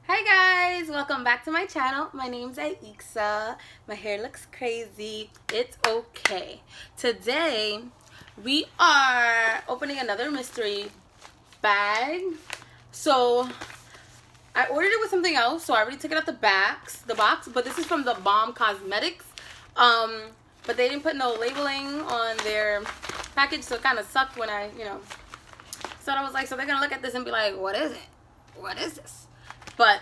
Hi guys, welcome back to my channel. My name's Aixa. My hair looks crazy. It's okay. Today we are opening another mystery bag. So I ordered it with something else, so I already took it out the box, but this is from TheBalm Cosmetics. But they didn't put no labeling on their package, so it kind of sucked when I, so I was like, so they're gonna look at this and be like, what is it? What is this? But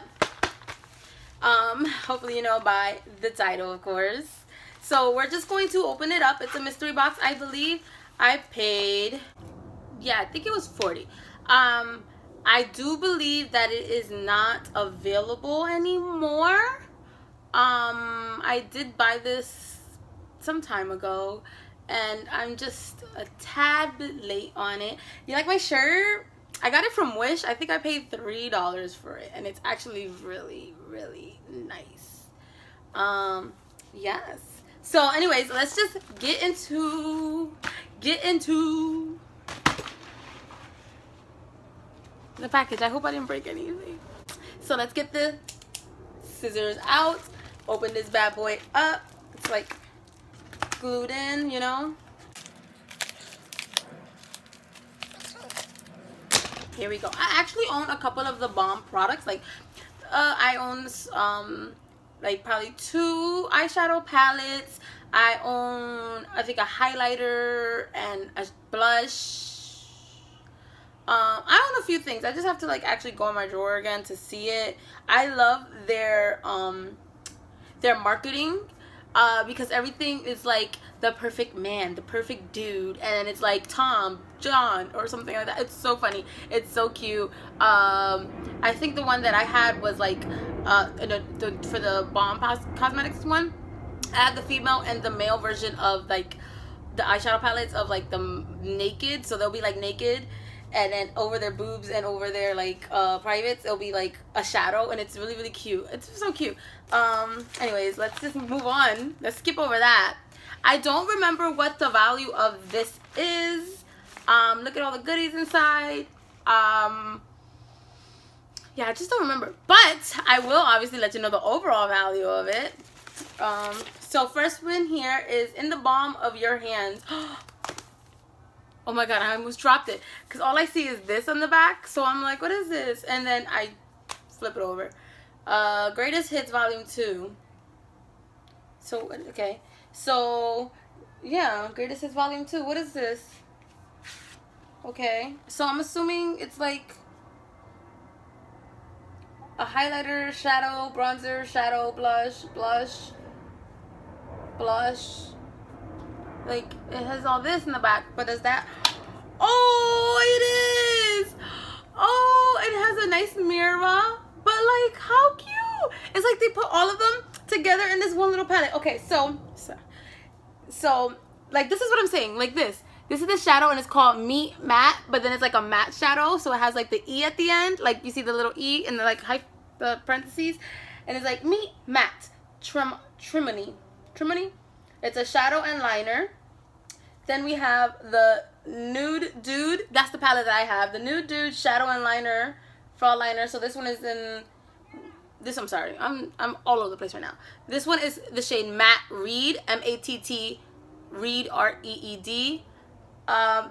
hopefully you know by the title, of course. So we're just going to open it up. It's a mystery box. I believe I paid, yeah, I think it was 40. I do believe that it is not available anymore. I did buy this some time ago and I'm just a tad bit late on it. You like my shirt? I got it from Wish. I think I paid $3 for it, and it's actually really, really nice. Yes. So, anyways, let's just get into the package. I hope I didn't break anything. So let's get the scissors out. Open this bad boy up. It's like glued in, you know. Here we go. I actually own a couple of TheBalm products. Like, I own like probably 2 eyeshadow palettes. I own, I think, a highlighter and a blush. I own a few things. I just have to like actually go in my drawer again to see it. I love their marketing. Because everything is like the perfect man, the perfect dude, and it's like Tom, John, or something like that. It's so funny. It's so cute. I think the one that I had was like for the Balm Cosmetics one. I had the female and the male version of like the eyeshadow palettes of like the naked, so they'll be like naked, and then over their boobs and over their like privates it'll be like a shadow, and it's really, really cute. It's so cute. Anyways, let's just move on. Let's skip over that. I don't remember what the value of this is. Look at all the goodies inside. Yeah, I just don't remember, but I will obviously let you know the overall value of it. So first one here is in the palm of your hands. Oh my god, I almost dropped it because all I see is this on the back, so I'm like, what is this? And then I flip it over. Greatest Hits Volume 2. So, okay. So, yeah, Greatest Hits Volume 2. What is this? Okay. So, I'm assuming it's like a highlighter, shadow, bronzer, shadow, blush. Like, it has all this in the back, but is that... Oh, it is! Oh, it has a nice mirror. But like, how cute! It's like they put all of them together in this one little palette. Okay, so like this is what I'm saying. Like this is the shadow, and it's called Meat Matte, but then it's like a matte shadow, so it has like the E at the end. Like you see the little E in the like the parentheses, and it's like Meat Matte Trimony. It's a shadow and liner. Then we have the Nude Dude. That's the palette that I have. The Nude Dude shadow and liner. Fall liner. So this one is in this. I'm sorry, I'm all over the place right now. This one is the shade Matte Reed, M-A-T-T Reed, R-E-E-D.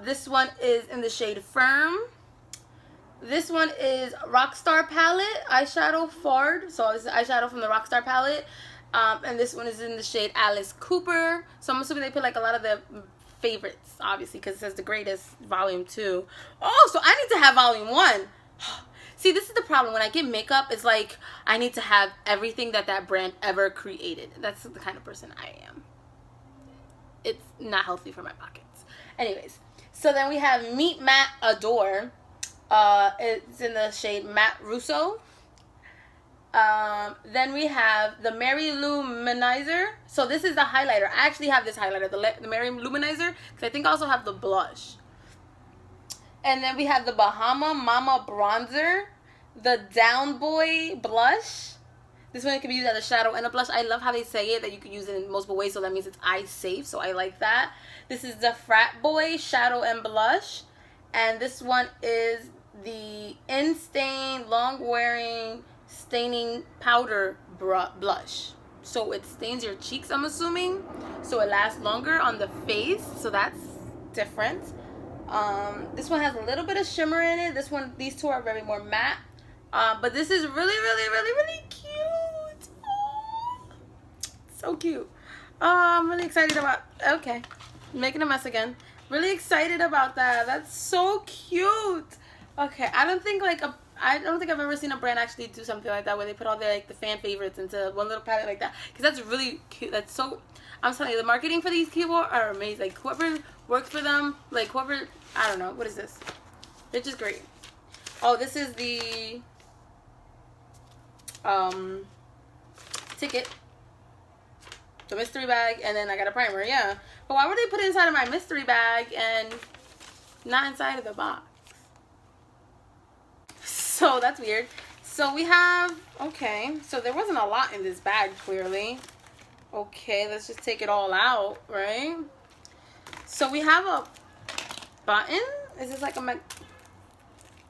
This one is in the shade Firm. This one is Rockstar palette eyeshadow Fard. So it's the eyeshadow from the Rockstar palette. And this one is in the shade Alice Cooper. So I'm assuming they put like a lot of the favorites, obviously, because it says the Greatest Volume 2. Oh, so I need to have Volume 1. See, this is the problem. When I get makeup, it's like I need to have everything that brand ever created. That's the kind of person I am. It's not healthy for my pockets. Anyways, so then we have Meat Matte Adore. It's in the shade Matte Russo. Then we have the Mary Luminizer. So this is the highlighter. I actually have this highlighter, the Mary Luminizer, because I think I also have the blush. And then we have the Bahama Mama Bronzer, the Down Boy Blush. This one can be used as a shadow and a blush. I love how they say it, that you can use it in multiple ways, so that means it's eye safe, so I like that. This is the Frat Boy Shadow and Blush. And this one is the In Stain Long Wearing staining powder blush. So it stains your cheeks, I'm assuming. So it lasts longer on the face. So that's different. This one has a little bit of shimmer in it. These two are very more matte. But this is really cute. Oh, so cute. I'm really excited about, okay, I'm making a mess again. Really excited about that. That's so cute. Okay, I don't think I've ever seen a brand actually do something like that where they put all their the fan favorites into one little palette like that. Because that's really cute. That's so, I'm telling you, the marketing for these people are amazing. Like whoever works for them, like whoever, I don't know, what is this? They're just great. Oh, this is the ticket. The mystery bag, and then I got a primer, yeah. But why would they put it inside of my mystery bag and not inside of the box? So that's weird. So we have, okay, so there wasn't a lot in this bag, clearly. Okay, let's just take it all out, right? So we have a button. Is this like a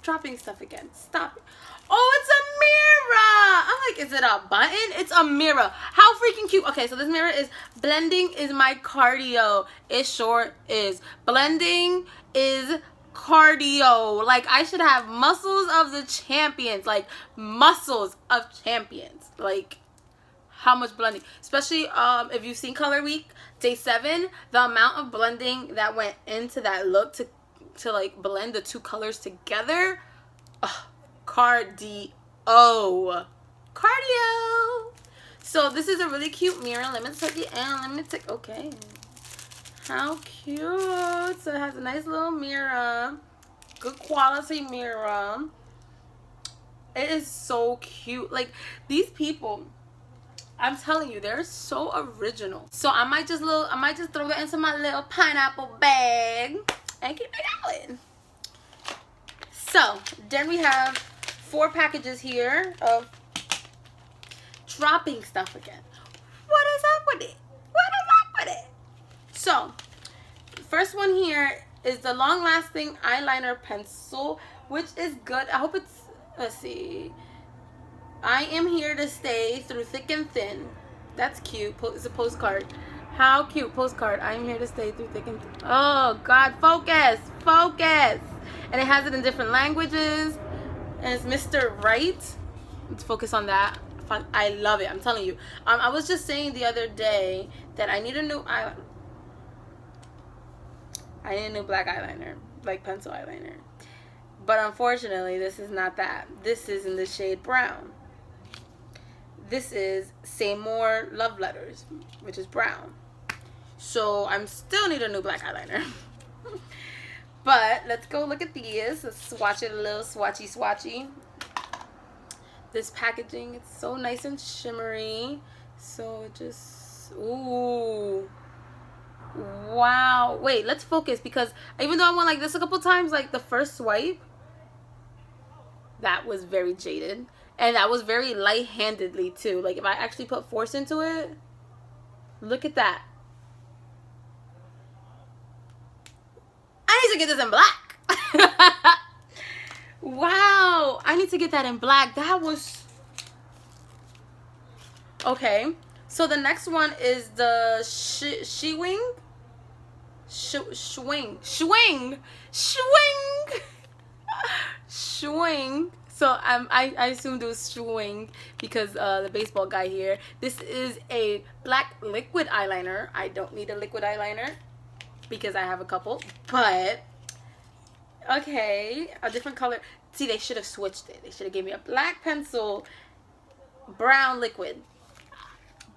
dropping stuff again? Stop it. Oh, it's a mirror. I'm like, is it a button? It's a mirror. How freaking cute. Okay, so this mirror is, blending is my cardio. It sure is. Blending is cardio. Like, I should have muscles of the champions. Like, muscles of champions. Like, how much blending? Especially if you've seen Color Week, day 7, the amount of blending that went into that look to like blend the two colors together. Ugh. Cardio. So this is a really cute mirror. Let me take it and let me take, okay. How cute. So it has a nice little mirror. Good quality mirror. It is so cute. Like, these people, I'm telling you, they're so original. So I might just throw that into my little pineapple bag and keep it going. So then we have 4 packages here of dropping stuff again. What is up with it? What is up with it? So, first one here is the long-lasting eyeliner pencil, which is good. I hope it's, let's see. I am here to stay through thick and thin. That's cute. It's a postcard. How cute. Postcard. I am here to stay through thick and thin. Oh, God. Focus. Focus. And it has it in different languages. And it's Mr. Right. Let's focus on that. I love it. I'm telling you. I was just saying the other day that I need a new eyeliner. I need a new black eyeliner. Like pencil eyeliner. But unfortunately, this is not that. This is in the shade brown. This is Say More Love Letters, which is brown. So I still need a new black eyeliner. But let's go look at these. Let's swatch it a little swatchy. This packaging, it's so nice and shimmery. So it just, ooh. Wow. Wait, let's focus, because even though I went like this a couple times, like the first swipe, that was very jaded. And that was very light-handedly too. Like if I actually put force into it, look at that. I need to get this in black. Wow. I need to get that in black. That was... Okay. So the next one is the Schwing. So I assumed it was Schwing because the baseball guy here. This is a black liquid eyeliner. I don't need a liquid eyeliner because I have a couple. But, okay, a different color. See, they should have switched it. They should have gave me a black pencil, brown liquid.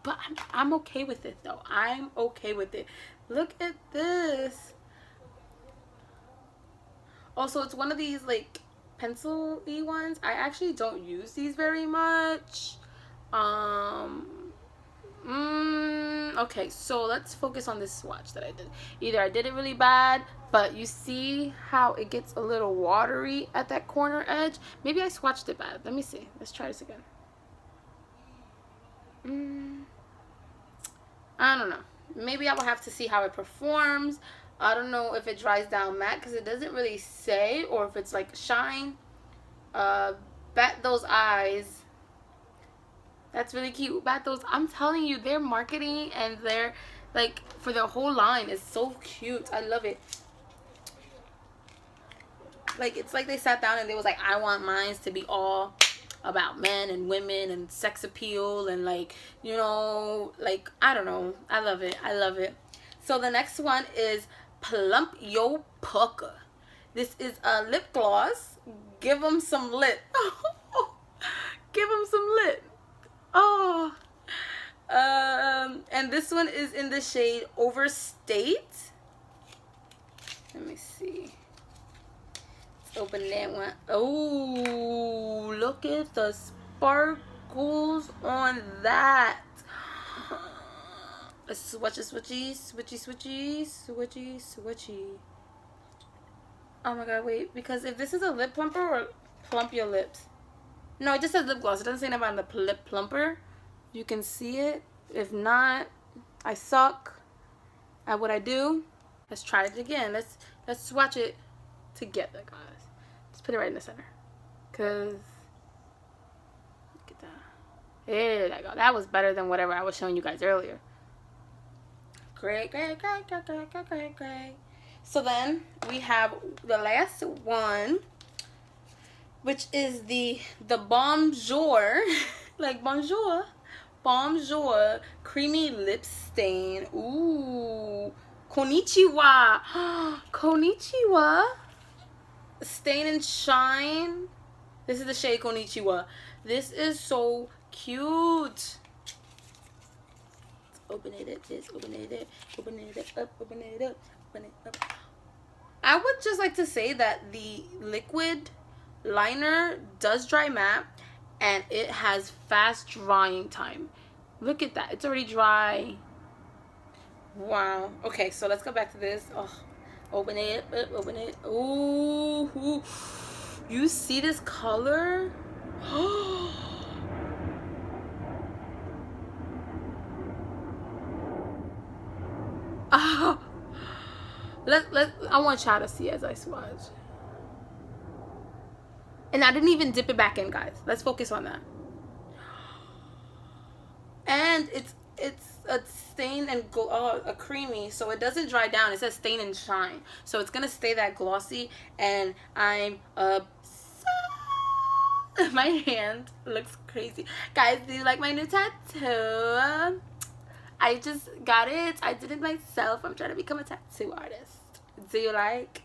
But I'm okay with it, though. I'm okay with it. Look at this. Also, it's one of these, like, pencil-y ones. I actually don't use these very much. Okay, so let's focus on this swatch that I did. Either I did it really bad, but you see how it gets a little watery at that corner edge? Maybe I swatched it bad. Let me see. Let's try this again. I don't know. Maybe I will have to see how it performs. I don't know if it dries down matte because it doesn't really say, or if it's like shine. Bet those eyes That's really cute. Bathos, I'm telling you, their marketing and their, like, for their whole line is so cute. I love it. Like, it's like they sat down and they was like, I want mine to be all about men and women and sex appeal and, like, you know, like, I don't know. I love it. I love it. So the next one is Plump Yo Pucker. This is a lip gloss. Give them some lip. Give them some lip. Oh. And this one is in the shade Overstate. Let me see. Let's open that one. Oh, look at the sparkles on that. Switchy, switchy, switchy, switchy, switchy, switchy. Oh my god, wait. Because if this is a lip plumper or plump your lips. No, it just says lip gloss. It doesn't say anything about the lip plumper. You can see it. If not, I suck at what I do. Let's try it again. Let's swatch it together, guys. Just put it right in the center. Cause look at that. There you go. That was better than whatever I was showing you guys earlier. Great, great, great, great, great, great, great, great. So then we have the last one, which is the TheBalmJOUR, like bonjour, BalmJOUR creamy lip stain. Ooh, konnichiwa, konnichiwa, stain and shine. This is the shade Konnichiwa. This is so cute. Open it, just open it, open it up, open it up, open it up. I would just like to say that the liquid liner does dry matte and it has fast drying time. Look at that, it's already dry. Wow. Okay, so let's go back to this. Oh, open it up, open it. Ooh, you see this color? Oh, I want y'all to see as I swatch. And I didn't even dip it back in, guys. Let's focus on that. And it's a stain and a creamy, so it doesn't dry down. It says stain and shine, so it's gonna stay that glossy. And I'm obsessed. My hand looks crazy, guys. Do you like my new tattoo? I just got it. I did it myself. I'm trying to become a tattoo artist. Do you like?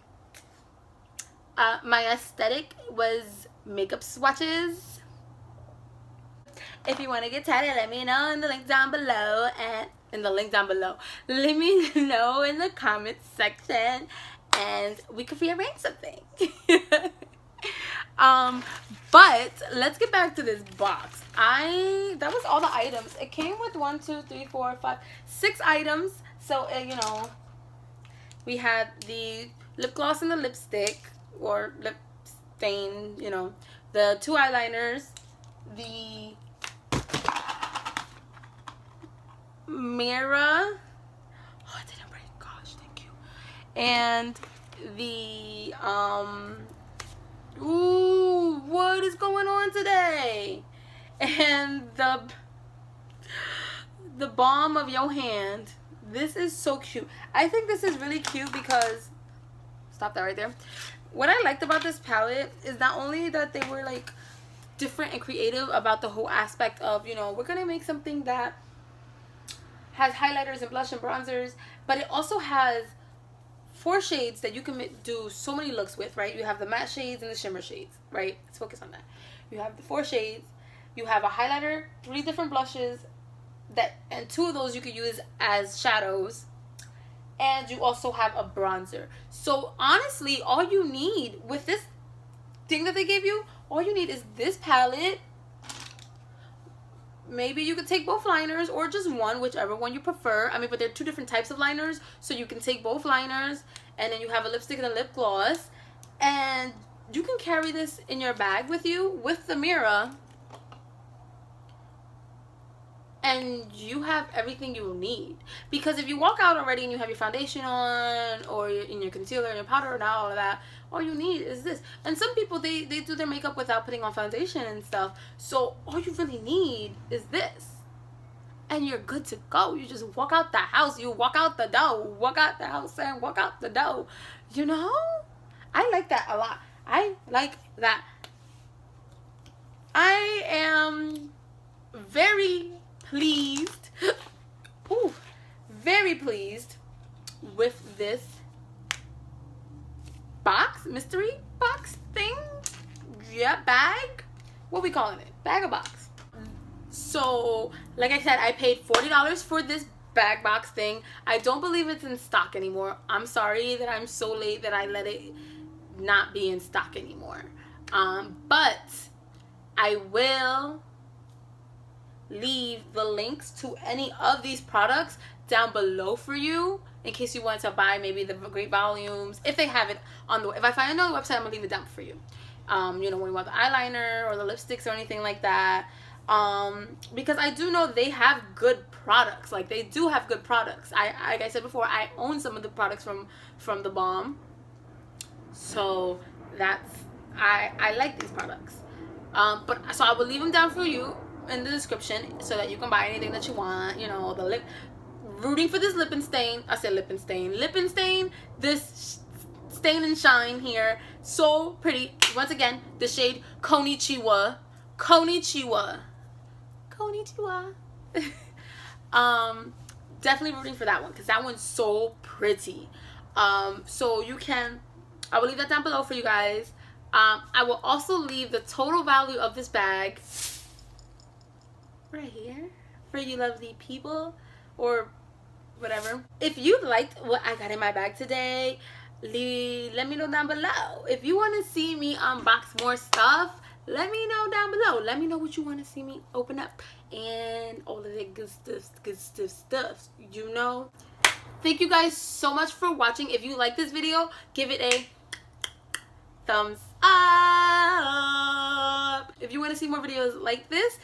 My aesthetic was makeup swatches. If you want to get tatted, let me know in the link down below. And let me know in the comments section, and we could rearrange something. But let's get back to this box. That was all the items. It came with 1, 2, 3, 4, 5, 6 items. So you know, we had the lip gloss and the lipstick or lip stain, you know, the 2 eyeliners, the mirror. Oh, I didn't break. Gosh, thank you. And the ooh, what is going on today? And the balm of your hand. This is so cute. I think this is really cute because, stop that right there. What I liked about this palette is not only that they were like different and creative about the whole aspect of, you know, we're gonna make something that has highlighters and blush and bronzers, but it also has 4 shades that you can do so many looks with, right? You have the matte shades and the shimmer shades, right? Let's focus on that. You have the 4 shades. You have a highlighter, 3 different blushes, and 2 of those you could use as shadows. And you also have a bronzer. So honestly, all you need with this thing that they gave you, all you need is this palette. Maybe you could take both liners or just one, whichever one you prefer. I mean, but there are 2 different types of liners, so you can take both liners, and then you have a lipstick and a lip gloss, and you can carry this in your bag with you with the mirror. and you have everything you will need. Because if you walk out already and you have your foundation on, or in your concealer and your powder and all of that, all you need is this. And some people, they do their makeup without putting on foundation and stuff, so all you really need is this, and you're good to go. You just walk out the house, you walk out the door, walk out the house and walk out the door, you know? I like that a lot. I like that. I am very pleased, ooh, very pleased with this box, mystery box thing, yeah, bag, what we calling it, bag or box. So like I said, I paid $40 for this bag box thing. I don't believe it's in stock anymore. I'm sorry that I'm so late that I let it not be in stock anymore, but I will leave the links to any of these products down below for you, in case you want to buy maybe the great volumes, if they have it on the, if I find it on the website, I'm gonna leave it down for you. You know, when you want the eyeliner or the lipsticks or anything like that, because I do know they have good products. Like, they do have good products. Like I said before, I own some of the products from TheBalm, so that's, I like these products. But so I will leave them down for you in the description so that you can buy anything that you want. You know, the lip, rooting for this lip and stain. I said lip and stain. This stain and shine here, so pretty. Once again, the shade Konnichiwa. Definitely rooting for that one, because that one's so pretty. So you can, I will leave that down below for you guys. I will also leave the total value of this bag right here for you lovely people, or whatever. If you liked what I got in my bag today, let me know down below. If you want to see me unbox more stuff, let me know down below. Let me know what you want to see me open up and all of that good stuff, you know. Thank you guys so much for watching. If you like this video, give it a thumbs up. If you want to see more videos like this,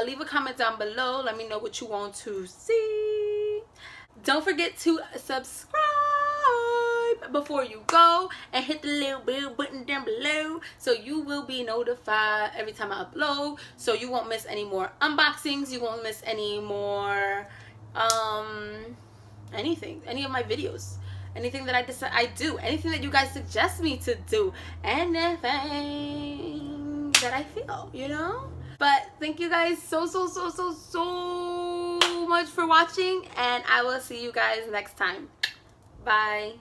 leave a comment down below. Let me know what you want to see. Don't forget to subscribe before you go, and hit the little bell button down below so you will be notified every time I upload, so you won't miss any more unboxings, you won't miss any more anything, any of my videos, anything that I decide I do, anything that you guys suggest me to do, anything that I feel, you know. But thank you guys so much for watching, and I will see you guys next time. Bye.